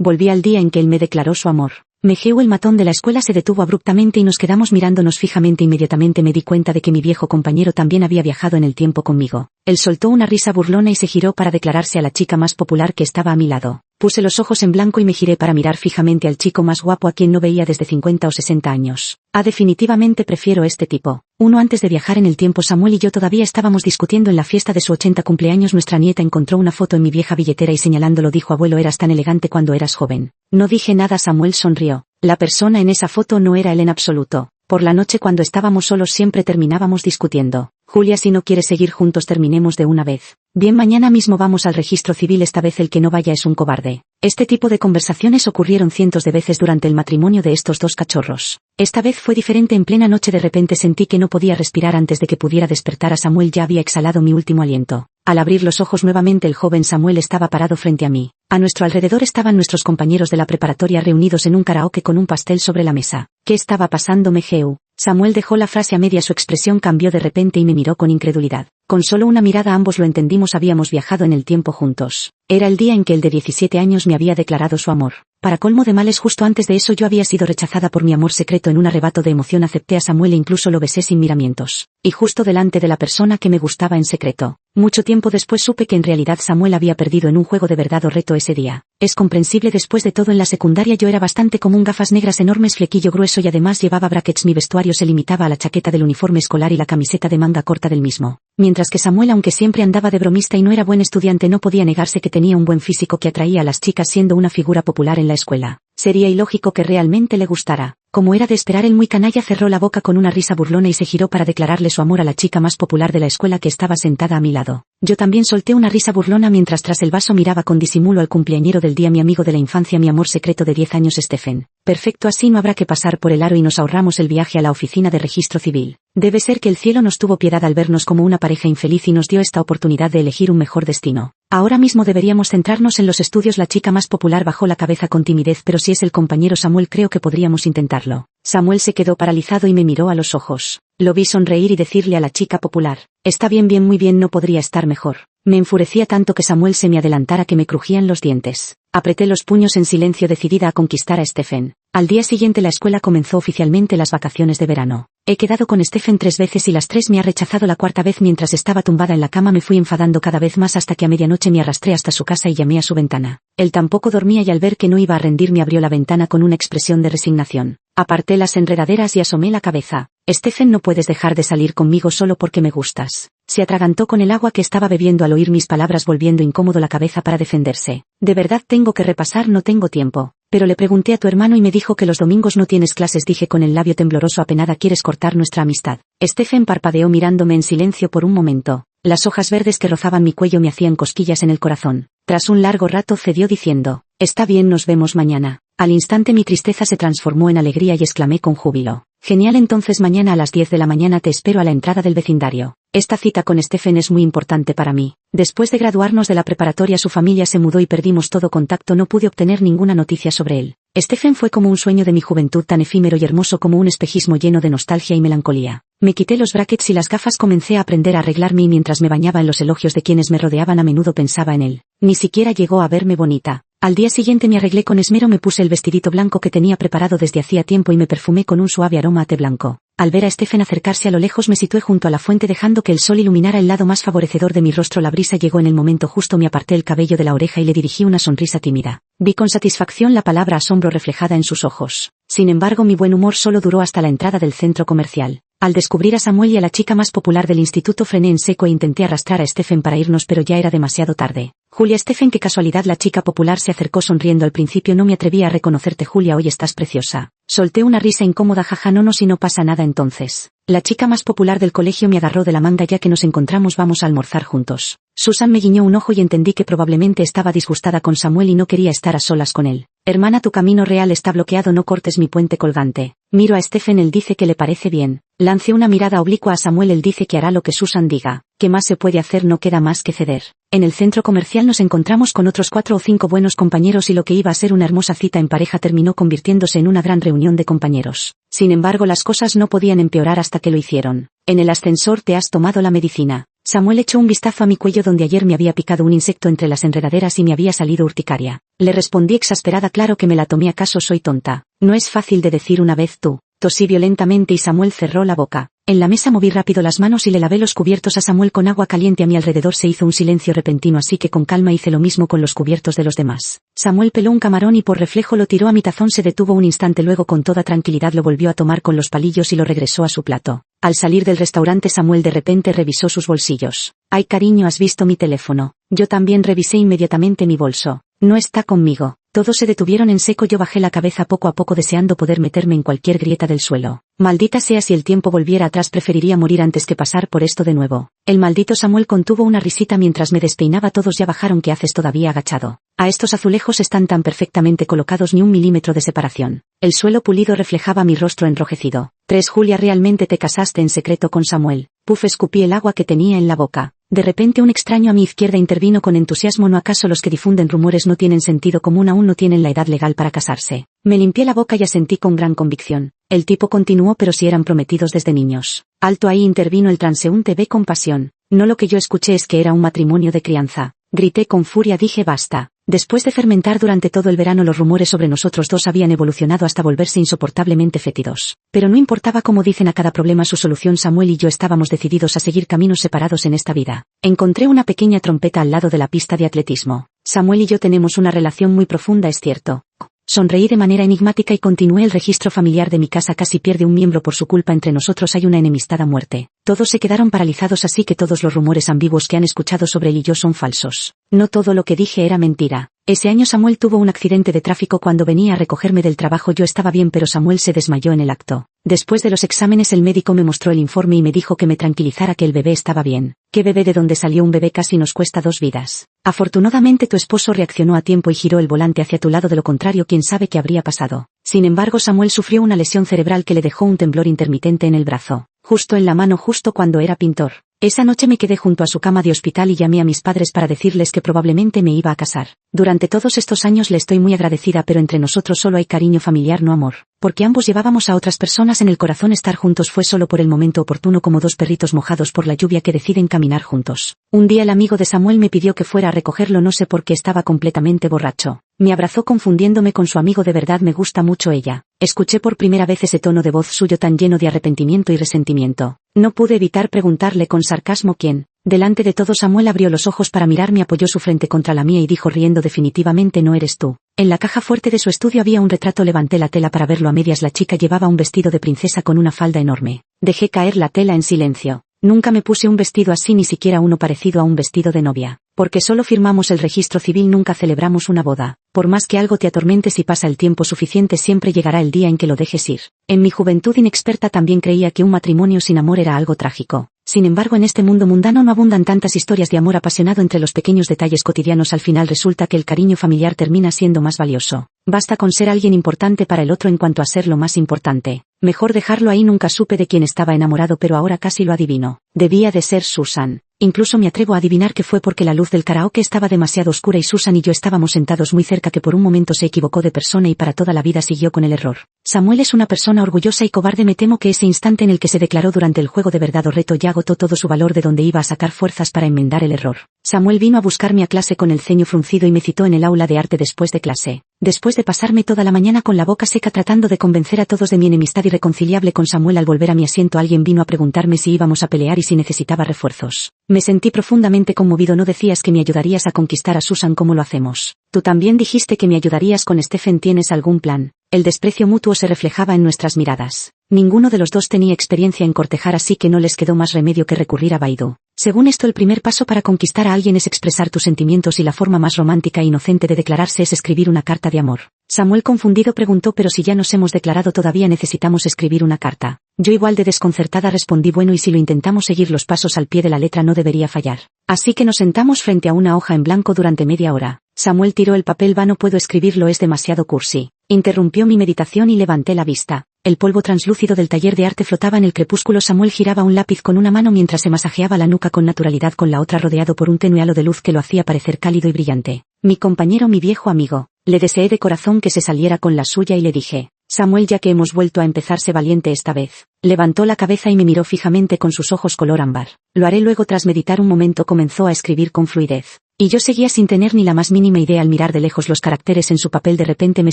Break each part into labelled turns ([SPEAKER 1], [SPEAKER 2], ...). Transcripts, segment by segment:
[SPEAKER 1] Volví al día en que él me declaró su amor. Mejeu, el matón de la escuela, se detuvo abruptamente y nos quedamos mirándonos fijamente. Inmediatamente me di cuenta de que mi viejo compañero también había viajado en el tiempo conmigo. Él soltó una risa burlona y se giró para declararse a la chica más popular que estaba a mi lado. Puse los ojos en blanco y me giré para mirar fijamente al chico más guapo, a quien no veía desde 50 o 60 años. Definitivamente prefiero este tipo. Antes de viajar en el tiempo, Samuel y yo todavía estábamos discutiendo en la fiesta de su 80 cumpleaños. Nuestra nieta encontró una foto en mi vieja billetera y señalándolo dijo: abuelo, eras tan elegante cuando eras joven. No dije nada. Samuel sonrió. La persona en esa foto no era él en absoluto. Por la noche, cuando estábamos solos, siempre terminábamos discutiendo. Julia, si no quieres seguir juntos, terminemos de una vez. Bien, mañana mismo vamos al registro civil. Esta vez el que no vaya es un cobarde. Este tipo de conversaciones ocurrieron cientos de veces durante el matrimonio de estos dos cachorros. Esta vez fue diferente. En plena noche de repente sentí que no podía respirar. Antes de que pudiera despertar a Samuel ya había exhalado mi último aliento. Al abrir los ojos nuevamente, el joven Samuel estaba parado frente a mí. A nuestro alrededor estaban nuestros compañeros de la preparatoria reunidos en un karaoke con un pastel sobre la mesa. ¿Qué estaba pasando, Mejeu? Samuel dejó la frase a media. Su expresión cambió de repente y me miró con incredulidad. Con solo una mirada ambos lo entendimos. Habíamos viajado en el tiempo juntos. Era el día en que el de 17 años me había declarado su amor. Para colmo de males, justo antes de eso yo había sido rechazada por mi amor secreto. En un arrebato de emoción acepté a Samuel e incluso lo besé sin miramientos. Y justo delante de la persona que me gustaba en secreto. Mucho tiempo después supe que en realidad Samuel había perdido en un juego de verdad o reto ese día. Es comprensible, después de todo en la secundaria yo era bastante común: gafas negras enormes, flequillo grueso y además llevaba brackets. Mi vestuario se limitaba a la chaqueta del uniforme escolar y la camiseta de manga corta del mismo. Mientras que Samuel, aunque siempre andaba de bromista y no era buen estudiante, no podía negarse que tenía un buen físico que atraía a las chicas, siendo una figura popular en la escuela. Sería ilógico que realmente le gustara. Como era de esperar, el muy canalla cerró la boca con una risa burlona y se giró para declararle su amor a la chica más popular de la escuela que estaba sentada a mi lado. Yo también solté una risa burlona mientras tras el vaso miraba con disimulo al cumpleañero del día, mi amigo de la infancia, mi amor secreto de 10 años, Stephen. Perfecto, así no habrá que pasar por el aro y nos ahorramos el viaje a la oficina de registro civil. Debe ser que el cielo nos tuvo piedad al vernos como una pareja infeliz y nos dio esta oportunidad de elegir un mejor destino. Ahora mismo deberíamos centrarnos en los estudios. La chica más popular bajó la cabeza con timidez. Pero si es el compañero Samuel, creo que podríamos intentarlo. Samuel se quedó paralizado y me miró a los ojos. Lo vi sonreír y decirle a la chica popular: está bien, bien, muy bien, no podría estar mejor. Me enfurecía tanto que Samuel se me adelantara que me crujían los dientes. Apreté los puños en silencio, decidida a conquistar a Stephen. Al día siguiente la escuela comenzó oficialmente las vacaciones de verano. He quedado con Stephen 3 veces y las 3 me ha rechazado. La cuarta vez, mientras estaba tumbada en la cama, me fui enfadando cada vez más hasta que a medianoche me arrastré hasta su casa y llamé a su ventana. Él tampoco dormía y al ver que no iba a rendirme abrió la ventana con una expresión de resignación. Aparté las enredaderas y asomé la cabeza. Stephen, no puedes dejar de salir conmigo solo porque me gustas. Se atragantó con el agua que estaba bebiendo al oír mis palabras, volviendo incómodo la cabeza para defenderse. De verdad tengo que repasar, no tengo tiempo. Pero le pregunté a tu hermano y me dijo que los domingos no tienes clases, dije con el labio tembloroso. Apenada, ¿quieres cortar nuestra amistad? Stephen parpadeó mirándome en silencio por un momento. Las hojas verdes que rozaban mi cuello me hacían cosquillas en el corazón. Tras un largo rato cedió diciendo: está bien, nos vemos mañana. Al instante mi tristeza se transformó en alegría y exclamé con júbilo: genial, entonces mañana a las 10 de la mañana te espero a la entrada del vecindario. Esta cita con Stephen es muy importante para mí. Después de graduarnos de la preparatoria, su familia se mudó y perdimos todo contacto. No pude obtener ninguna noticia sobre él. Stephen fue como un sueño de mi juventud, tan efímero y hermoso como un espejismo lleno de nostalgia y melancolía. Me quité los brackets y las gafas, comencé a aprender a arreglarme y mientras me bañaba en los elogios de quienes me rodeaban a menudo pensaba en él. Ni siquiera llegó a verme bonita. Al día siguiente me arreglé con esmero, me puse el vestidito blanco que tenía preparado desde hacía tiempo y me perfumé con un suave aroma a té blanco. Al ver a Stephen acercarse a lo lejos me situé junto a la fuente dejando que el sol iluminara el lado más favorecedor de mi rostro. La brisa llegó en el momento justo, me aparté el cabello de la oreja y le dirigí una sonrisa tímida. Vi con satisfacción la palabra asombro reflejada en sus ojos. Sin embargo, mi buen humor solo duró hasta la entrada del centro comercial. Al descubrir a Samuel y a la chica más popular del instituto frené en seco e intenté arrastrar a Stephen para irnos, pero ya era demasiado tarde. Julia, Stephen, qué casualidad. La chica popular se acercó sonriendo. Al principio no me atrevía a reconocerte, Julia, hoy estás preciosa. Solté una risa incómoda, jaja, no, si no pasa nada entonces. La chica más popular del colegio me agarró de la manga. Ya que nos encontramos, vamos a almorzar juntos. Susan me guiñó un ojo y entendí que probablemente estaba disgustada con Samuel y no quería estar a solas con él. Hermana, tu camino real está bloqueado, no cortes mi puente colgante. Miro a Stephen, él dice que le parece bien. Lancé una mirada oblicua a Samuel, él dice que hará lo que Susan diga. ¿Qué más se puede hacer? No queda más que ceder. En el centro comercial nos encontramos con otros 4 o 5 buenos compañeros y lo que iba a ser una hermosa cita en pareja terminó convirtiéndose en una gran reunión de compañeros. Sin embargo, las cosas no podían empeorar hasta que lo hicieron. En el ascensor, ¿te has tomado la medicina? Samuel echó un vistazo a mi cuello donde ayer me había picado un insecto entre las enredaderas y me había salido urticaria. Le respondí exasperada: claro que me la tomé, ¿acaso soy tonta? No es fácil de decir una vez tú. Tosí violentamente y Samuel cerró la boca. En la mesa moví rápido las manos y le lavé los cubiertos a Samuel con agua caliente. A mi alrededor se hizo un silencio repentino, así que con calma hice lo mismo con los cubiertos de los demás. Samuel peló un camarón y por reflejo lo tiró a mi tazón. Se detuvo un instante, luego con toda tranquilidad lo volvió a tomar con los palillos y lo regresó a su plato. Al salir del restaurante, Samuel de repente revisó sus bolsillos. Ay, cariño, ¿has visto mi teléfono? Yo también revisé inmediatamente mi bolso. No está conmigo. Todos se detuvieron en seco. Yo bajé la cabeza poco a poco, deseando poder meterme en cualquier grieta del suelo. Maldita sea, si el tiempo volviera atrás preferiría morir antes que pasar por esto de nuevo. El maldito Samuel contuvo una risita mientras me despeinaba. Todos ya bajaron. ¿Qué haces todavía agachado? A estos azulejos están tan perfectamente colocados, ni un milímetro de separación. El suelo pulido reflejaba mi rostro enrojecido. 3 Julia, ¿realmente te casaste en secreto con Samuel? Puf, escupí el agua que tenía en la boca. De repente un extraño a mi izquierda intervino con entusiasmo: ¿no acaso los que difunden rumores no tienen sentido común? Aún no tienen la edad legal para casarse. Me limpié la boca y asentí con gran convicción. El tipo continuó: pero si eran prometidos desde niños. Alto ahí, intervino el transeúnte B con pasión. No, lo que yo escuché es que era un matrimonio de crianza. Grité con furia, dije basta. Después de fermentar durante todo el verano, los rumores sobre nosotros dos habían evolucionado hasta volverse insoportablemente fétidos. Pero no importaba, como dicen, a cada problema su solución. Samuel y yo estábamos decididos a seguir caminos separados en esta vida. Encontré una pequeña trompeta al lado de la pista de atletismo. Samuel y yo tenemos una relación muy profunda, es cierto. Sonreí de manera enigmática y continué: el registro familiar de mi casa casi pierde un miembro por su culpa. Entre nosotros hay una enemistad a muerte. Todos se quedaron paralizados, así que todos los rumores ambiguos que han escuchado sobre él y yo son falsos. No todo lo que dije era mentira. Ese año Samuel tuvo un accidente de tráfico cuando venía a recogerme del trabajo. Yo estaba bien, pero Samuel se desmayó en el acto. Después de los exámenes, el médico me mostró el informe y me dijo que me tranquilizara, que el bebé estaba bien. ¿Qué bebé? ¿De dónde salió un bebé? Casi nos cuesta 2 vidas. Afortunadamente tu esposo reaccionó a tiempo y giró el volante hacia tu lado, de lo contrario quién sabe qué habría pasado. Sin embargo, Samuel sufrió una lesión cerebral que le dejó un temblor intermitente en el brazo. Justo en la mano, justo cuando era pintor. Esa noche me quedé junto a su cama de hospital y llamé a mis padres para decirles que probablemente me iba a casar. Durante todos estos años le estoy muy agradecida, pero entre nosotros solo hay cariño familiar, no amor. Porque ambos llevábamos a otras personas en el corazón. Estar juntos fue solo por el momento oportuno, como 2 perritos mojados por la lluvia que deciden caminar juntos. Un día el amigo de Samuel me pidió que fuera a recogerlo, no sé por qué, estaba completamente borracho. Me abrazó confundiéndome con su amigo. De verdad me gusta mucho ella. Escuché por primera vez ese tono de voz suyo tan lleno de arrepentimiento y resentimiento. No pude evitar preguntarle con sarcasmo quién. Delante de todo, Samuel abrió los ojos para mirarme, apoyó su frente contra la mía y dijo riendo: definitivamente no eres tú. En la caja fuerte de su estudio había un retrato. Levanté la tela para verlo a medias. La chica llevaba un vestido de princesa con una falda enorme. Dejé caer la tela en silencio. Nunca me puse un vestido así, ni siquiera uno parecido a un vestido de novia. Porque solo firmamos el registro civil, nunca celebramos una boda. Por más que algo te atormente, si pasa el tiempo suficiente siempre llegará el día en que lo dejes ir. En mi juventud inexperta también creía que un matrimonio sin amor era algo trágico. Sin embargo, en este mundo mundano no abundan tantas historias de amor apasionado entre los pequeños detalles cotidianos. Al final resulta que el cariño familiar termina siendo más valioso. Basta con ser alguien importante para el otro en cuanto a ser lo más importante. Mejor dejarlo ahí. Nunca supe de quién estaba enamorado, pero ahora casi lo adivino. Debía de ser Susan. Incluso me atrevo a adivinar que fue porque la luz del karaoke estaba demasiado oscura y Susan y yo estábamos sentados muy cerca, que por un momento se equivocó de persona y para toda la vida siguió con el error. Samuel es una persona orgullosa y cobarde. Me temo que ese instante en el que se declaró durante el juego de verdad o reto ya agotó todo su valor, de donde iba a sacar fuerzas para enmendar el error. Samuel vino a buscarme a clase con el ceño fruncido y me citó en el aula de arte después de clase. Después de pasarme toda la mañana con la boca seca tratando de convencer a todos de mi enemistad irreconciliable con Samuel, al volver a mi asiento alguien vino a preguntarme si íbamos a pelear y si necesitaba refuerzos. Me sentí profundamente conmovido. No decías que me ayudarías a conquistar a Susan como lo hacemos. Tú también dijiste que me ayudarías con Stephen. ¿Tienes algún plan? El desprecio mutuo se reflejaba en nuestras miradas. Ninguno de los dos tenía experiencia en cortejar, así que no les quedó más remedio que recurrir a Baidu. Según esto, el primer paso para conquistar a alguien es expresar tus sentimientos y la forma más romántica e inocente de declararse es escribir una carta de amor. Samuel, confundido, preguntó: pero si ya nos hemos declarado, todavía necesitamos escribir una carta. Yo, igual de desconcertada, respondí: bueno, y si lo intentamos seguir los pasos al pie de la letra no debería fallar. Así que nos sentamos frente a una hoja en blanco durante media hora. Samuel tiró el papel. No puedo escribirlo, es demasiado cursi. Interrumpió mi meditación y levanté la vista. El polvo translúcido del taller de arte flotaba en el crepúsculo. Samuel giraba un lápiz con una mano mientras se masajeaba la nuca con naturalidad con la otra, rodeado por un tenue halo de luz que lo hacía parecer cálido y brillante. Mi compañero, mi viejo amigo. Le deseé de corazón que se saliera con la suya y le dije: Samuel, ya que hemos vuelto a empezar, sé valiente esta vez. Levantó la cabeza y me miró fijamente con sus ojos color ámbar. Lo haré. Luego, tras meditar un momento, comenzó a escribir con fluidez. Y yo seguía sin tener ni la más mínima idea. Al mirar de lejos los caracteres en su papel, de repente me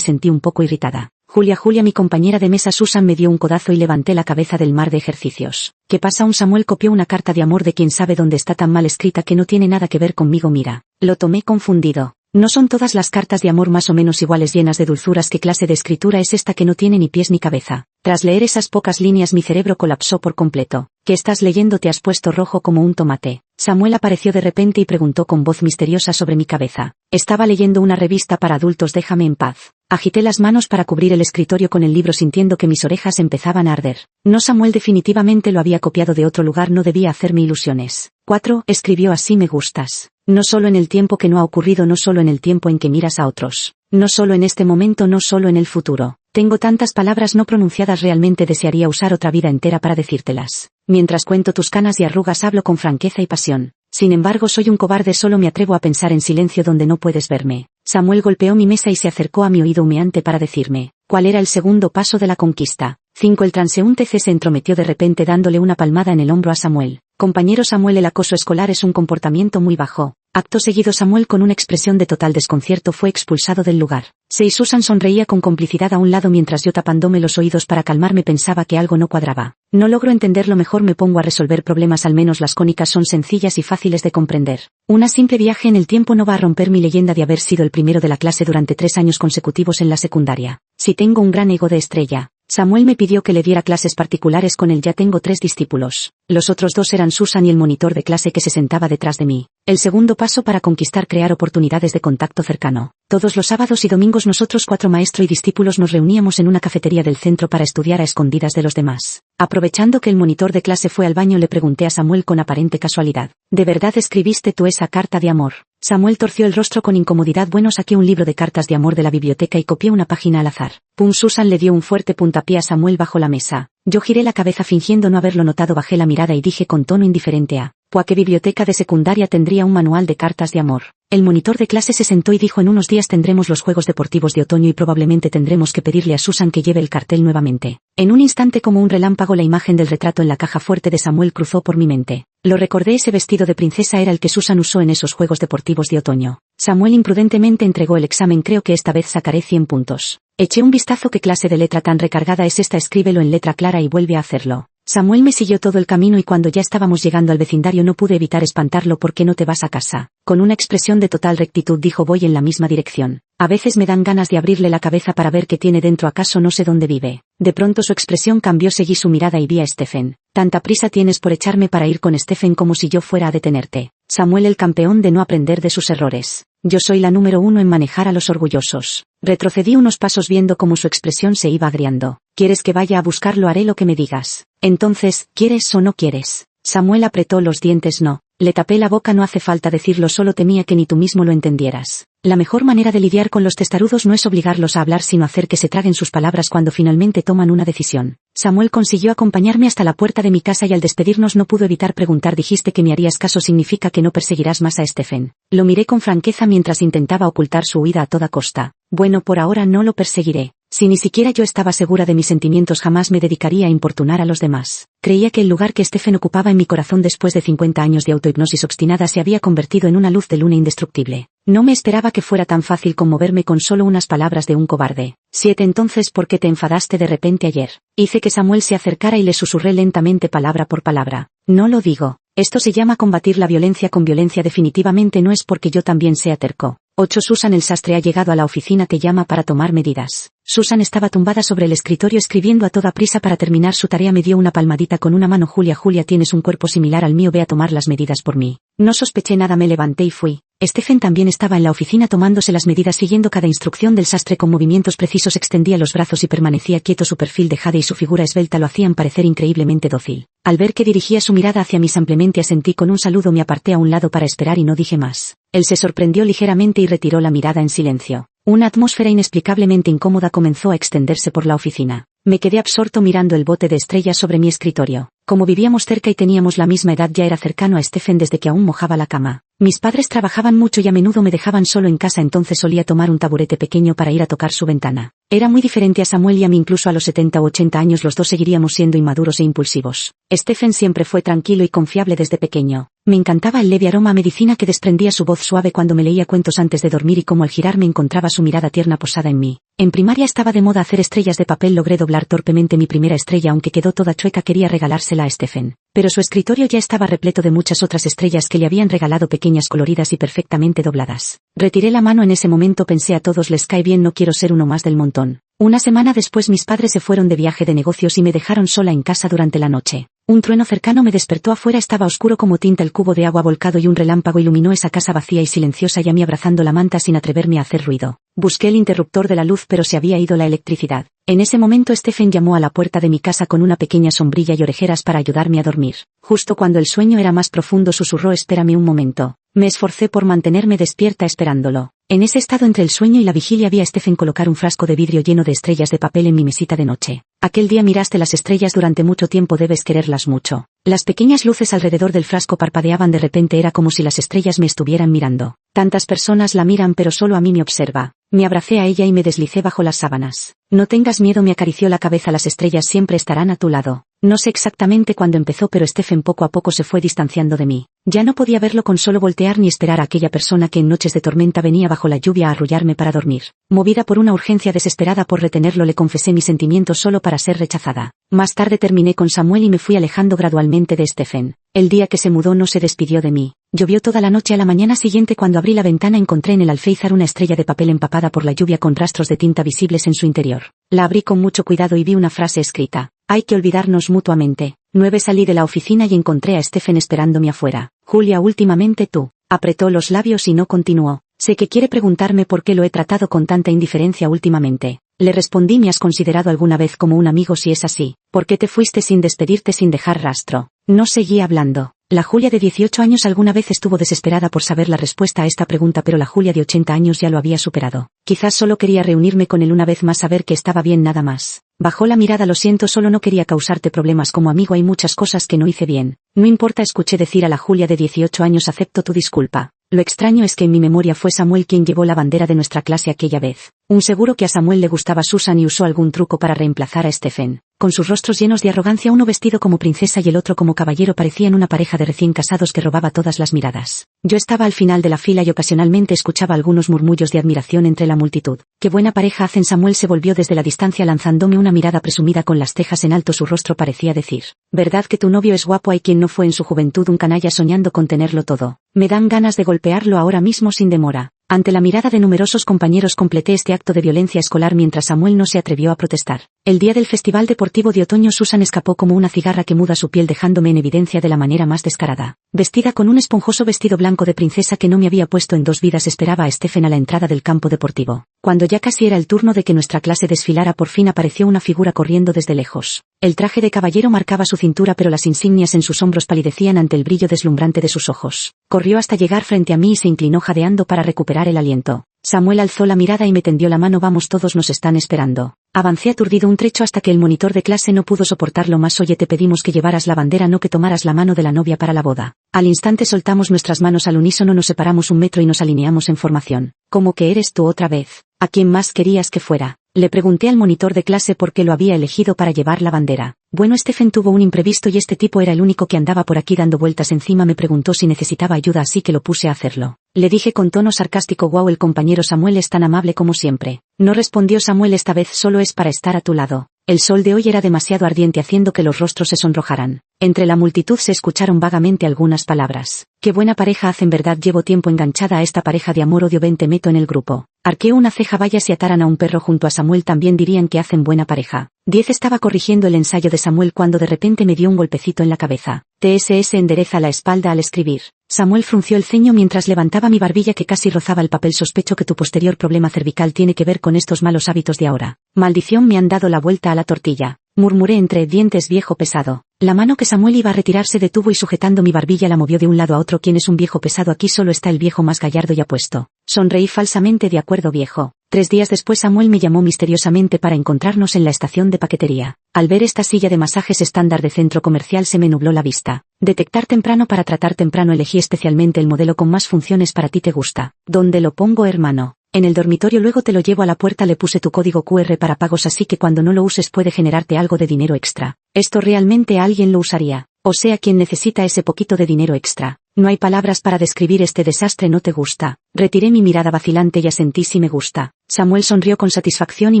[SPEAKER 1] sentí un poco irritada. Julia, mi compañera de mesa. Susan me dio un codazo y levanté la cabeza del mar de ejercicios. ¿Qué pasa? Un Samuel copió una carta de amor de quien sabe dónde, está tan mal escrita que no tiene nada que ver conmigo. Mira. Lo tomé confundido. ¿No son todas las cartas de amor más o menos iguales, llenas de dulzuras? ¿Qué clase de escritura es esta que no tiene ni pies ni cabeza? Tras leer esas pocas líneas mi cerebro colapsó por completo. ¿Qué estás leyendo? Te has puesto rojo como un tomate. Samuel apareció de repente y preguntó con voz misteriosa sobre mi cabeza. Estaba leyendo una revista para adultos. Déjame en paz. Agité las manos para cubrir el escritorio con el libro, sintiendo que mis orejas empezaban a arder. No, Samuel definitivamente lo había copiado de otro lugar. No debía hacerme ilusiones. 4. Escribió así: me gustas. No solo en el tiempo que no ha ocurrido, no solo en el tiempo en que miras a otros. No solo en este momento, no solo en el futuro. Tengo tantas palabras no pronunciadas, realmente desearía usar otra vida entera para decírtelas. Mientras cuento tus canas y arrugas, hablo con franqueza y pasión. Sin embargo, soy un cobarde, solo me atrevo a pensar en silencio donde no puedes verme. Samuel golpeó mi mesa y se acercó a mi oído humeante para decirme cuál era el segundo paso de la conquista. 5. El transeúnte C se entrometió de repente dándole una palmada en el hombro a Samuel. Compañero Samuel, el acoso escolar es un comportamiento muy bajo. Acto seguido, Samuel, con una expresión de total desconcierto, fue expulsado del lugar. Susan sonreía con complicidad a un lado mientras yo, tapándome los oídos para calmarme, pensaba que algo no cuadraba. No logro entenderlo, mejor me pongo a resolver problemas. Al menos las cónicas son sencillas y fáciles de comprender. Una simple viaje en el tiempo no va a romper mi leyenda de haber sido el primero de la clase durante 3 años consecutivos en la secundaria. Si tengo un gran ego de estrella. Samuel me pidió que le diera clases particulares con él. Ya tengo 3 discípulos. Los otros 2 eran Susan y el monitor de clase que se sentaba detrás de mí. El segundo paso para conquistar: crear oportunidades de contacto cercano. Todos los sábados y domingos nosotros 4, maestro y discípulos, nos reuníamos en una cafetería del centro para estudiar a escondidas de los demás. Aprovechando que el monitor de clase fue al baño, le pregunté a Samuel con aparente casualidad: ¿de verdad escribiste tú esa carta de amor? Samuel torció el rostro con incomodidad. Bueno, saqué un libro de cartas de amor de la biblioteca y copié una página al azar. Pum. Susan le dio un fuerte puntapié a Samuel bajo la mesa. Yo giré la cabeza fingiendo no haberlo notado, bajé la mirada y dije con tono indiferente: ¿a qué biblioteca de secundaria tendría un manual de cartas de amor? El monitor de clase se sentó y dijo: en unos días tendremos los Juegos Deportivos de Otoño y probablemente tendremos que pedirle a Susan que lleve el cartel nuevamente. En un instante, como un relámpago, la imagen del retrato en la caja fuerte de Samuel cruzó por mi mente. Lo recordé, ese vestido de princesa era el que Susan usó en esos Juegos Deportivos de Otoño. Samuel imprudentemente entregó el examen. Creo que esta vez sacaré 100 puntos. Eché un vistazo. ¿Qué clase de letra tan recargada es esta? Escríbelo en letra clara y vuelve a hacerlo. Samuel me siguió todo el camino y cuando ya estábamos llegando al vecindario no pude evitar espantarlo. ¿Por qué no te vas a casa? Con una expresión de total rectitud dijo: voy en la misma dirección. A veces me dan ganas de abrirle la cabeza para ver qué tiene dentro. ¿Acaso no sé dónde vive? De pronto su expresión cambió, seguí su mirada y vi a Stephen. ¿Tanta prisa tienes por echarme para ir con Stephen? Como si yo fuera a detenerte. Samuel, el campeón de no aprender de sus errores. Yo soy la número 1 en manejar a los orgullosos. Retrocedí unos pasos viendo cómo su expresión se iba agriando. ¿Quieres que vaya a buscarlo? Haré lo que me digas. Entonces, ¿quieres o no quieres? Samuel apretó los dientes. No. Le tapé la boca. No hace falta decirlo, solo temía que ni tú mismo lo entendieras. La mejor manera de lidiar con los testarudos no es obligarlos a hablar, sino hacer que se traguen sus palabras cuando finalmente toman una decisión. Samuel consiguió acompañarme hasta la puerta de mi casa y al despedirnos no pudo evitar preguntar: dijiste que me harías caso, ¿significa que no perseguirás más a Stephen? Lo miré con franqueza mientras intentaba ocultar su huida a toda costa. Bueno, por ahora no lo perseguiré. Si ni siquiera yo estaba segura de mis sentimientos, jamás me dedicaría a importunar a los demás. Creía que el lugar que Stephen ocupaba en mi corazón después de 50 años de autohipnosis obstinada se había convertido en una luz de luna indestructible. No me esperaba que fuera tan fácil conmoverme con solo unas palabras de un cobarde. 7. Entonces, ¿por qué te enfadaste de repente ayer? Hice que Samuel se acercara y le susurré lentamente palabra por palabra. No lo digo. Esto se llama combatir la violencia con violencia. Definitivamente no es porque yo también sea terco. 8. Susan, el sastre, ha llegado a la oficina, te llama para tomar medidas. Susan estaba tumbada sobre el escritorio escribiendo a toda prisa para terminar su tarea. Me dio una palmadita con una mano. Julia, tienes un cuerpo similar al mío, ve a tomar las medidas por mí. No sospeché nada, me levanté y fui. Stephen también estaba en la oficina tomándose las medidas, siguiendo cada instrucción del sastre con movimientos precisos. Extendía los brazos y permanecía quieto. Su perfil de jade y su figura esbelta lo hacían parecer increíblemente dócil. Al ver que dirigía su mirada hacia mí, simplemente asentí con un saludo. Me aparté a un lado para esperar y no dije más. Él se sorprendió ligeramente y retiró la mirada en silencio. Una atmósfera inexplicablemente incómoda comenzó a extenderse por la oficina. Me quedé absorto mirando el bote de estrellas sobre mi escritorio. Como vivíamos cerca y teníamos la misma edad, ya era cercano a Stephen desde que aún mojaba la cama. Mis padres trabajaban mucho y a menudo me dejaban solo en casa, entonces solía tomar un taburete pequeño para ir a tocar su ventana. Era muy diferente a Samuel y a mí, incluso a los 70 u 80 años los dos seguiríamos siendo inmaduros e impulsivos. Stephen siempre fue tranquilo y confiable desde pequeño. Me encantaba el leve aroma a medicina que desprendía su voz suave cuando me leía cuentos antes de dormir y cómo al girarme encontraba su mirada tierna posada en mí. En primaria estaba de moda hacer estrellas de papel. Logré doblar torpemente mi primera estrella, aunque quedó toda chueca. Quería regalársela a Stephen, pero su escritorio ya estaba repleto de muchas otras estrellas que le habían regalado, pequeñas, coloridas y perfectamente dobladas. Retiré la mano en ese momento. Pensé, a todos les cae bien, no quiero ser uno más del montón. Una semana después mis padres se fueron de viaje de negocios y me dejaron sola en casa durante la noche. Un trueno cercano me despertó. Afuera estaba oscuro como tinta, el cubo de agua volcado, y un relámpago iluminó esa casa vacía y silenciosa, y a mí abrazando la manta sin atreverme a hacer ruido. Busqué el interruptor de la luz, pero se había ido la electricidad. En ese momento Stephen llamó a la puerta de mi casa con una pequeña sombrilla y orejeras para ayudarme a dormir. Justo cuando el sueño era más profundo susurró: espérame un momento. Me esforcé por mantenerme despierta esperándolo. En ese estado entre el sueño y la vigilia vi a Stephen colocar un frasco de vidrio lleno de estrellas de papel en mi mesita de noche. Aquel día miraste las estrellas durante mucho tiempo, debes quererlas mucho. Las pequeñas luces alrededor del frasco parpadeaban. De repente era como si las estrellas me estuvieran mirando. Tantas personas la miran, pero solo a mí me observa. Me abracé a ella y me deslicé bajo las sábanas. No tengas miedo, me acarició la cabeza, las estrellas siempre estarán a tu lado. No sé exactamente cuándo empezó, pero Stephen poco a poco se fue distanciando de mí. Ya no podía verlo con solo voltear ni esperar a aquella persona que en noches de tormenta venía bajo la lluvia a arrullarme para dormir. Movida por una urgencia desesperada por retenerlo, le confesé mis sentimientos solo para ser rechazada. Más tarde terminé con Samuel y me fui alejando gradualmente de Stephen. El día que se mudó no se despidió de mí. Llovió toda la noche. A la mañana siguiente, cuando abrí la ventana, encontré en el alféizar una estrella de papel empapada por la lluvia con rastros de tinta visibles en su interior. La abrí con mucho cuidado y vi una frase escrita: hay que olvidarnos mutuamente. 9. Salí de la oficina y encontré a Stephen esperándome afuera. Julia, últimamente tú. Apretó los labios y no continuó. Sé que quiere preguntarme por qué lo he tratado con tanta indiferencia últimamente. Le respondí: ¿me has considerado alguna vez como un amigo? Si es así, ¿por qué te fuiste sin despedirte, sin dejar rastro? No seguí hablando. La Julia de 18 años alguna vez estuvo desesperada por saber la respuesta a esta pregunta, pero la Julia de 80 años ya lo había superado. Quizás solo quería reunirme con él una vez más, saber que estaba bien, nada más. Bajó la mirada. Lo siento, solo no quería causarte problemas. Como amigo hay muchas cosas que no hice bien. No importa, escuché decir a la Julia de 18 años: acepto tu disculpa. Lo extraño es que en mi memoria fue Samuel quien llevó la bandera de nuestra clase aquella vez. Seguro que a Samuel le gustaba Susan y usó algún truco para reemplazar a Stephen. Con sus rostros llenos de arrogancia, uno vestido como princesa y el otro como caballero, parecían una pareja de recién casados que robaba todas las miradas. Yo estaba al final de la fila y ocasionalmente escuchaba algunos murmullos de admiración entre la multitud. ¡Qué buena pareja hacen! Samuel se volvió desde la distancia lanzándome una mirada presumida con las cejas en alto. Su rostro parecía decir: ¿verdad que tu novio es guapo? Hay quien no fue en su juventud un canalla soñando con tenerlo todo. Me dan ganas de golpearlo ahora mismo sin demora. Ante la mirada de numerosos compañeros completé este acto de violencia escolar mientras Samuel no se atrevió a protestar. El día del Festival Deportivo de Otoño, Susan escapó como una cigarra que muda su piel, dejándome en evidencia de la manera más descarada. Vestida con un esponjoso vestido blanco de princesa que no me había puesto en 2 vidas, esperaba a Stephen a la entrada del campo deportivo. Cuando ya casi era el turno de que nuestra clase desfilara, por fin apareció una figura corriendo desde lejos. El traje de caballero marcaba su cintura, pero las insignias en sus hombros palidecían ante el brillo deslumbrante de sus ojos. Corrió hasta llegar frente a mí y se inclinó jadeando para recuperar el aliento. Samuel alzó la mirada y me tendió la mano. Vamos, todos nos están esperando. Avancé aturdido un trecho hasta que el monitor de clase no pudo soportarlo más. Oye, te pedimos que llevaras la bandera, no que tomaras la mano de la novia para la boda. Al instante soltamos nuestras manos al unísono, nos separamos 1 metro y nos alineamos en formación. ¿Cómo que eres tú otra vez? ¿A quién más querías que fuera? Le pregunté al monitor de clase por qué lo había elegido para llevar la bandera. Bueno, Stephen tuvo un imprevisto y este tipo era el único que andaba por aquí dando vueltas encima. Me preguntó si necesitaba ayuda, así que lo puse a hacerlo. Le dije con tono sarcástico: wow, el compañero Samuel es tan amable como siempre. No respondió Samuel: esta vez solo es para estar a tu lado. El sol de hoy era demasiado ardiente, haciendo que los rostros se sonrojaran. Entre la multitud se escucharon vagamente algunas palabras. Qué buena pareja hacen, ¿verdad? Llevo tiempo enganchada a esta pareja de amor-odio. Ven, te meto en el grupo. Arqueó una ceja. Vaya, si ataran a un perro junto a Samuel también dirían que hacen buena pareja. 10. Estaba corrigiendo el ensayo de Samuel cuando de repente me dio un golpecito en la cabeza. TSS, endereza la espalda al escribir. Samuel frunció el ceño mientras levantaba mi barbilla que casi rozaba el papel. Sospecho que tu posterior problema cervical tiene que ver con estos malos hábitos de ahora. Maldición, me han dado la vuelta a la tortilla. Murmuré entre dientes: viejo pesado. La mano que Samuel iba a retirar se detuvo y sujetando mi barbilla la movió de un lado a otro. ¿Quién es un viejo pesado? Aquí solo está el viejo más gallardo y apuesto. Sonreí falsamente. De acuerdo, viejo. 3 días después Samuel me llamó misteriosamente para encontrarnos en la estación de paquetería. Al ver esta silla de masajes estándar de centro comercial se me nubló la vista. Detectar temprano para tratar temprano. Elegí especialmente el modelo con más funciones para ti. ¿Te gusta? ¿Dónde lo pongo, hermano? En el dormitorio luego te lo llevo a la puerta, le puse tu código QR para pagos así que cuando no lo uses puede generarte algo de dinero extra. Esto realmente alguien lo usaría. O sea, quien necesita ese poquito de dinero extra. No hay palabras para describir este desastre, ¿no te gusta? Retiré mi mirada vacilante y asentí sí me gusta. Samuel sonrió con satisfacción y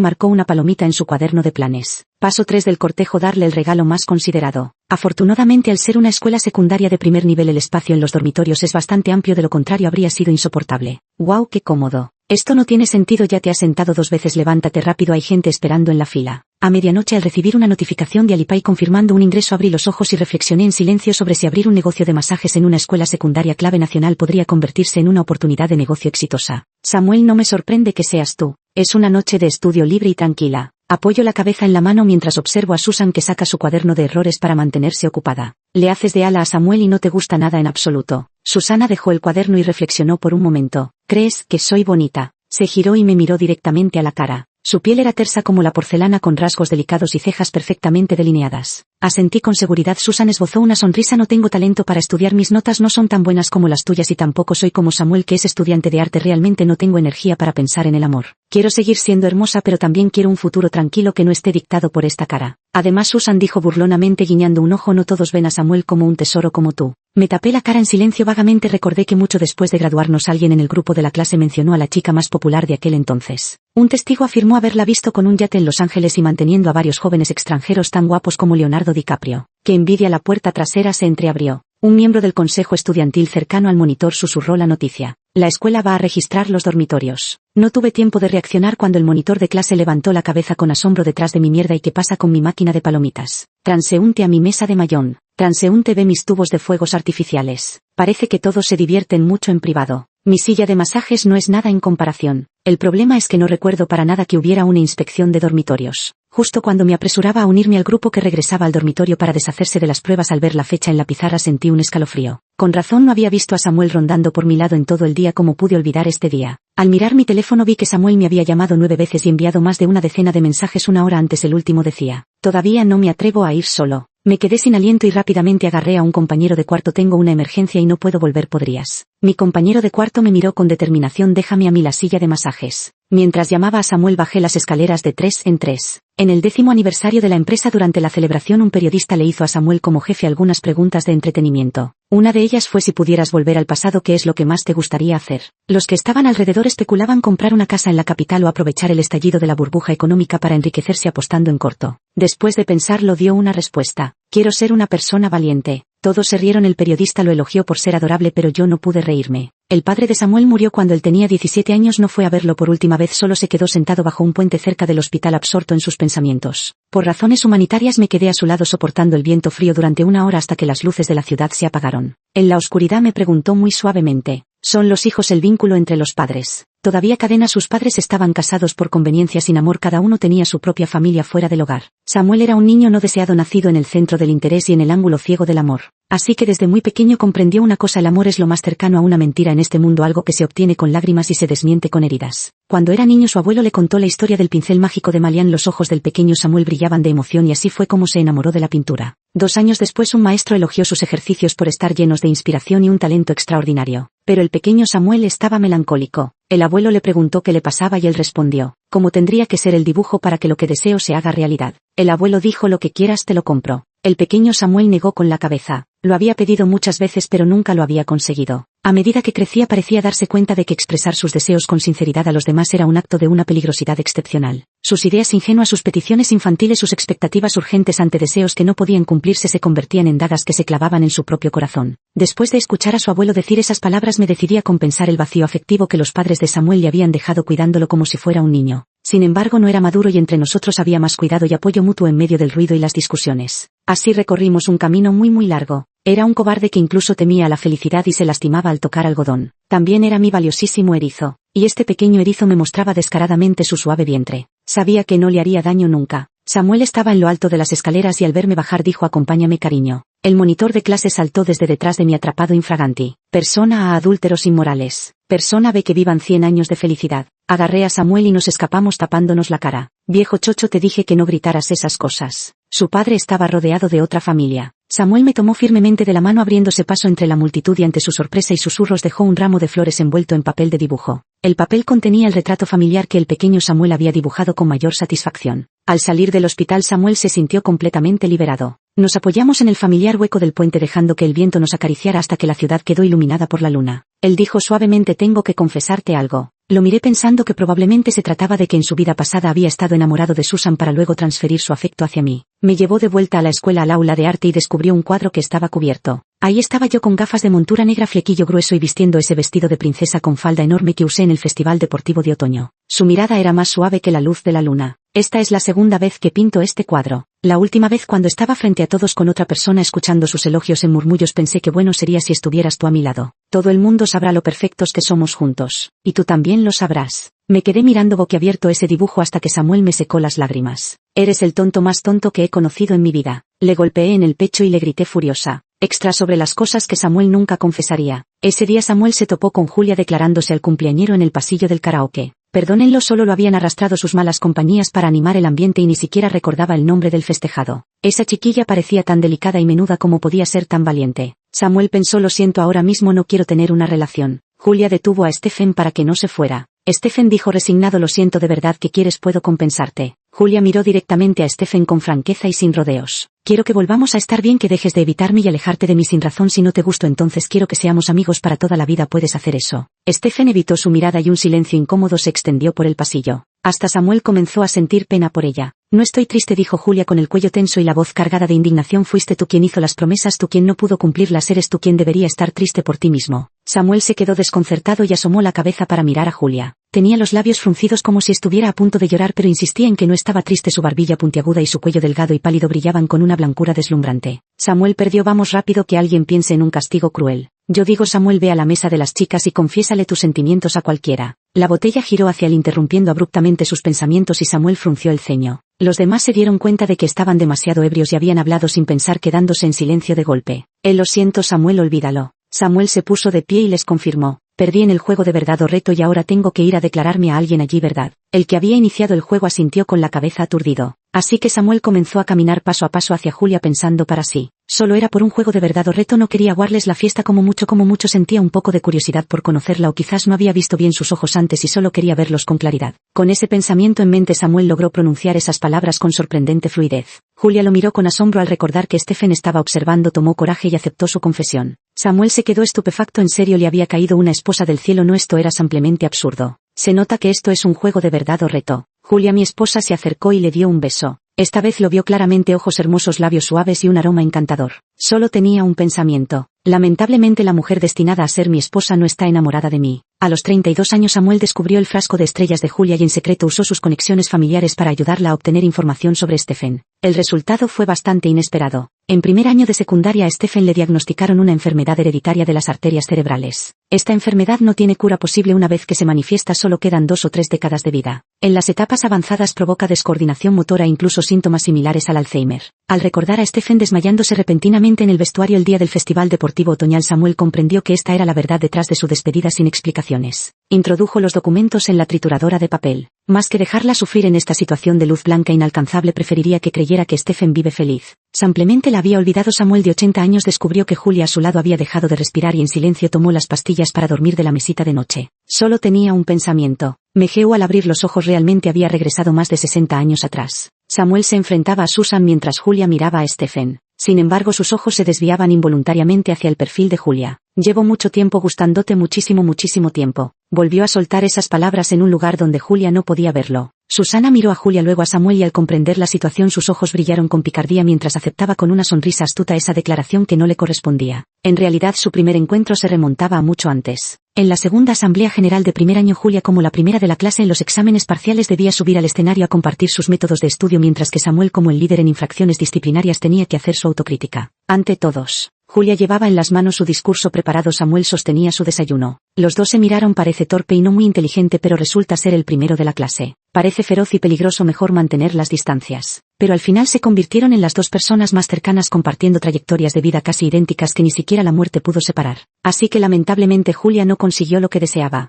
[SPEAKER 1] marcó una palomita en su cuaderno de planes. Paso 3 del cortejo: darle el regalo más considerado. Afortunadamente, al ser una escuela secundaria de primer nivel, el espacio en los dormitorios es bastante amplio, de lo contrario habría sido insoportable. ¡Wow, qué cómodo! Esto no tiene sentido, ya te has sentado 2 veces, levántate rápido, hay gente esperando en la fila. A medianoche, al recibir una notificación de Alipay confirmando un ingreso, abrí los ojos y reflexioné en silencio sobre si abrir un negocio de masajes en una escuela secundaria clave nacional podría convertirse en una oportunidad de negocio exitosa. Samuel, no me sorprende que seas tú. Es una noche de estudio libre y tranquila. Apoyo la cabeza en la mano mientras observo a Susan, que saca su cuaderno de errores para mantenerse ocupada. Le haces de ala a Samuel y no te gusta nada en absoluto. Susana dejó el cuaderno y reflexionó por un momento. ¿Crees que soy bonita? Se giró y me miró directamente a la cara. Su piel era tersa como la porcelana, con rasgos delicados y cejas perfectamente delineadas. Asentí con seguridad. Susan esbozó una sonrisa. No tengo talento para estudiar, mis notas no son tan buenas como las tuyas y tampoco soy como Samuel, que es estudiante de arte. Realmente no tengo energía para pensar en el amor. Quiero seguir siendo hermosa, pero también quiero un futuro tranquilo que no esté dictado por esta cara. Además, Susan dijo burlonamente guiñando un ojo, no todos ven a Samuel como un tesoro como tú. Me tapé la cara en silencio. Vagamente recordé que mucho después de graduarnos alguien en el grupo de la clase mencionó a la chica más popular de aquel entonces. Un testigo afirmó haberla visto con un yate en Los Ángeles y manteniendo a varios jóvenes extranjeros tan guapos como Leonardo DiCaprio. ¡Qué envidia! La puerta trasera se entreabrió. Un miembro del consejo estudiantil cercano al monitor susurró la noticia. La escuela va a registrar los dormitorios. No tuve tiempo de reaccionar cuando el monitor de clase levantó la cabeza con asombro. Detrás de mi mierda, ¿y qué pasa con mi máquina de palomitas? Transeúnte a mi mesa de mayón. Transeúnte ve mis tubos de fuegos artificiales. Parece que todos se divierten mucho en privado. Mi silla de masajes no es nada en comparación. El problema es que no recuerdo para nada que hubiera una inspección de dormitorios. Justo cuando me apresuraba a unirme al grupo que regresaba al dormitorio para deshacerse de las pruebas, al ver la fecha en la pizarra sentí un escalofrío. Con razón no había visto a Samuel rondando por mi lado en todo el día. ¿Cómo pude olvidar este día? Al mirar mi teléfono vi que Samuel me había llamado 9 veces y enviado más de una decena de mensajes. 1 hora antes el último decía: todavía no me atrevo a ir solo. Me quedé sin aliento y rápidamente agarré a un compañero de cuarto. Tengo una emergencia y no puedo volver, ¿podrías? Mi compañero de cuarto me miró con determinación. Déjame a mí la silla de masajes. Mientras llamaba a Samuel bajé las escaleras de 3 en 3. En el 10º aniversario de la empresa, durante la celebración, un periodista le hizo a Samuel como jefe algunas preguntas de entretenimiento. Una de ellas fue: si pudieras volver al pasado, ¿qué es lo que más te gustaría hacer? Los que estaban alrededor especulaban comprar una casa en la capital o aprovechar el estallido de la burbuja económica para enriquecerse apostando en corto. Después de pensarlo dio una respuesta: quiero ser una persona valiente. Todos se rieron. El periodista lo elogió por ser adorable, pero yo no pude reírme. El padre de Samuel murió cuando él tenía 17 años. No fue a verlo por última vez, solo se quedó sentado bajo un puente cerca del hospital, absorto en sus pensamientos. Por razones humanitarias me quedé a su lado soportando el viento frío durante 1 hora hasta que las luces de la ciudad se apagaron. En la oscuridad me preguntó muy suavemente: ¿son los hijos el vínculo entre los padres? Todavía cadena. Sus padres estaban casados por conveniencia, sin amor, cada uno tenía su propia familia fuera del hogar. Samuel era un niño no deseado, nacido en el centro del interés y en el ángulo ciego del amor. Así que desde muy pequeño comprendió una cosa: el amor es lo más cercano a una mentira en este mundo, algo que se obtiene con lágrimas y se desmiente con heridas. Cuando era niño su abuelo le contó la historia del pincel mágico de Malian. Los ojos del pequeño Samuel brillaban de emoción y así fue como se enamoró de la pintura. 2 años después un maestro elogió sus ejercicios por estar llenos de inspiración y un talento extraordinario. Pero el pequeño Samuel estaba melancólico. El abuelo le preguntó qué le pasaba y él respondió: ¿cómo tendría que ser el dibujo para que lo que deseo se haga realidad? El abuelo dijo: lo que quieras te lo compro. El pequeño Samuel negó con la cabeza. Lo había pedido muchas veces pero nunca lo había conseguido. A medida que crecía parecía darse cuenta de que expresar sus deseos con sinceridad a los demás era un acto de una peligrosidad excepcional. Sus ideas ingenuas, sus peticiones infantiles, sus expectativas urgentes ante deseos que no podían cumplirse se convertían en dagas que se clavaban en su propio corazón. Después de escuchar a su abuelo decir esas palabras me decidí a compensar el vacío afectivo que los padres de Samuel le habían dejado, cuidándolo como si fuera un niño. Sin embargo, no era maduro y entre nosotros había más cuidado y apoyo mutuo en medio del ruido y las discusiones. Así recorrimos un camino muy largo. Era un cobarde que incluso temía a la felicidad y se lastimaba al tocar algodón. También era mi valiosísimo erizo. Y este pequeño erizo me mostraba descaradamente su suave vientre. Sabía que no le haría daño nunca. Samuel estaba en lo alto de las escaleras y al verme bajar dijo: acompáñame, cariño. El monitor de clase saltó desde detrás de mi atrapado infraganti. Persona A: adúlteros inmorales. Persona B: que vivan 100 años de felicidad. Agarré a Samuel y nos escapamos tapándonos la cara. Viejo chocho, te dije que no gritaras esas cosas. Su padre estaba rodeado de otra familia. Samuel me tomó firmemente de la mano abriéndose paso entre la multitud y ante su sorpresa y susurros dejó un ramo de flores envuelto en papel de dibujo. El papel contenía el retrato familiar que el pequeño Samuel había dibujado con mayor satisfacción. Al salir del hospital Samuel se sintió completamente liberado. Nos apoyamos en el familiar hueco del puente dejando que el viento nos acariciara hasta que la ciudad quedó iluminada por la luna. Él dijo suavemente: tengo que confesarte algo. Lo miré pensando que probablemente se trataba de que en su vida pasada había estado enamorado de Susan para luego transferir su afecto hacia mí. Me llevó de vuelta a la escuela al aula de arte y descubrió un cuadro que estaba cubierto. Ahí estaba yo con gafas de montura negra, flequillo grueso y vistiendo ese vestido de princesa con falda enorme que usé en el Festival Deportivo de Otoño. Su mirada era más suave que la luz de la luna. Esta es la segunda vez que pinto este cuadro. La última vez cuando estaba frente a todos con otra persona escuchando sus elogios en murmullos pensé que bueno sería si estuvieras tú a mi lado. Todo el mundo sabrá lo perfectos que somos juntos. Y tú también lo sabrás. Me quedé mirando boquiabierto ese dibujo hasta que Samuel me secó las lágrimas. Eres el tonto más tonto que he conocido en mi vida. Le golpeé en el pecho y le grité furiosa. Extra sobre las cosas que Samuel nunca confesaría. Ese día Samuel se topó con Julia declarándose al cumpleañero en el pasillo del karaoke. Perdónenlo, solo lo habían arrastrado sus malas compañías para animar el ambiente y ni siquiera recordaba el nombre del festejado. Esa chiquilla parecía tan delicada y menuda como podía ser tan valiente. Samuel pensó: lo siento, ahora mismo no quiero tener una relación. Julia detuvo a Stephen para que no se fuera. Stephen dijo resignado: lo siento, de verdad que quieres, puedo compensarte. Julia miró directamente a Stephen con franqueza y sin rodeos. Quiero que volvamos a estar bien, que dejes de evitarme y alejarte de mí sin razón. Si no te gusto, entonces quiero que seamos amigos para toda la vida. ¿Puedes hacer eso? Stephen evitó su mirada y un silencio incómodo se extendió por el pasillo. Hasta Samuel comenzó a sentir pena por ella. No estoy triste, dijo Julia con el cuello tenso y la voz cargada de indignación. Fuiste tú quien hizo las promesas, tú quien no pudo cumplirlas, eres tú quien debería estar triste por ti mismo. Samuel se quedó desconcertado y asomó la cabeza para mirar a Julia. Tenía los labios fruncidos como si estuviera a punto de llorar, pero insistía en que no estaba triste. Su barbilla puntiaguda y su cuello delgado y pálido brillaban con una blancura deslumbrante. Samuel perdió. Vamos rápido, que alguien piense en un castigo cruel. Yo digo, Samuel, ve a la mesa de las chicas y confiésale tus sentimientos a cualquiera. La botella giró hacia él interrumpiendo abruptamente sus pensamientos y Samuel frunció el ceño. Los demás se dieron cuenta de que estaban demasiado ebrios y habían hablado sin pensar, quedándose en silencio de golpe. Lo siento, Samuel, olvídalo. Samuel se puso de pie y les confirmó. Perdí en el juego de verdad o reto y ahora tengo que ir a declararme a alguien allí, ¿verdad? El que había iniciado el juego asintió con la cabeza aturdido. Así que Samuel comenzó a caminar paso a paso hacia Julia pensando para sí. Solo era por un juego de verdad o reto, no quería aguarles la fiesta, como mucho sentía un poco de curiosidad por conocerla, o quizás no había visto bien sus ojos antes y solo quería verlos con claridad. Con ese pensamiento en mente Samuel logró pronunciar esas palabras con sorprendente fluidez. Julia lo miró con asombro al recordar que Stephen estaba observando, tomó coraje y aceptó su confesión. Samuel se quedó estupefacto. ¿En serio le había caído una esposa del cielo? No, esto era simplemente absurdo. Se nota que esto es un juego de verdad o reto. Julia, mi esposa, se acercó y le dio un beso. Esta vez lo vio claramente, ojos hermosos, labios suaves y un aroma encantador. Solo tenía un pensamiento. Lamentablemente la mujer destinada a ser mi esposa no está enamorada de mí. A los 32 años Samuel descubrió el frasco de estrellas de Julia y en secreto usó sus conexiones familiares para ayudarla a obtener información sobre Stephen. El resultado fue bastante inesperado. En primer año de secundaria a Stephen le diagnosticaron una enfermedad hereditaria de las arterias cerebrales. Esta enfermedad no tiene cura posible. Una vez que se manifiesta solo quedan 2 o 3 décadas de vida. En las etapas avanzadas provoca descoordinación motora e incluso síntomas similares al Alzheimer. Al recordar a Stephen desmayándose repentinamente en el vestuario el día del Festival Deportivo Otoñal, Samuel comprendió que esta era la verdad detrás de su despedida sin explicaciones. Introdujo los documentos en la trituradora de papel. Más que dejarla sufrir en esta situación de luz blanca inalcanzable, preferiría que creyera que Stephen vive feliz. Simplemente la había olvidado. Samuel, de 80 años, descubrió que Julia a su lado había dejado de respirar y en silencio tomó las pastillas para dormir de la mesita de noche. Solo tenía un pensamiento. Mejeu al abrir los ojos realmente había regresado más de 60 años atrás. Samuel se enfrentaba a Susan mientras Julia miraba a Stephen. Sin embargo, sus ojos se desviaban involuntariamente hacia el perfil de Julia. Llevo mucho tiempo gustándote, muchísimo tiempo. Volvió a soltar esas palabras en un lugar donde Julia no podía verlo. Susana miró a Julia, luego a Samuel y al comprender la situación sus ojos brillaron con picardía mientras aceptaba con una sonrisa astuta esa declaración que no le correspondía. En realidad su primer encuentro se remontaba a mucho antes. En la segunda asamblea general de primer año, Julia, como la primera de la clase en los exámenes parciales, debía subir al escenario a compartir sus métodos de estudio, mientras que Samuel, como el líder en infracciones disciplinarias, tenía que hacer su autocrítica. Ante todos, Julia llevaba en las manos su discurso preparado. Samuel sostenía su desayuno. Los dos se miraron. Parece torpe y no muy inteligente, pero resulta ser el primero de la clase. Parece feroz y peligroso, mejor mantener las distancias. Pero al final se convirtieron en las 2 personas más cercanas, compartiendo trayectorias de vida casi idénticas que ni siquiera la muerte pudo separar. Así que lamentablemente Julia no consiguió lo que deseaba.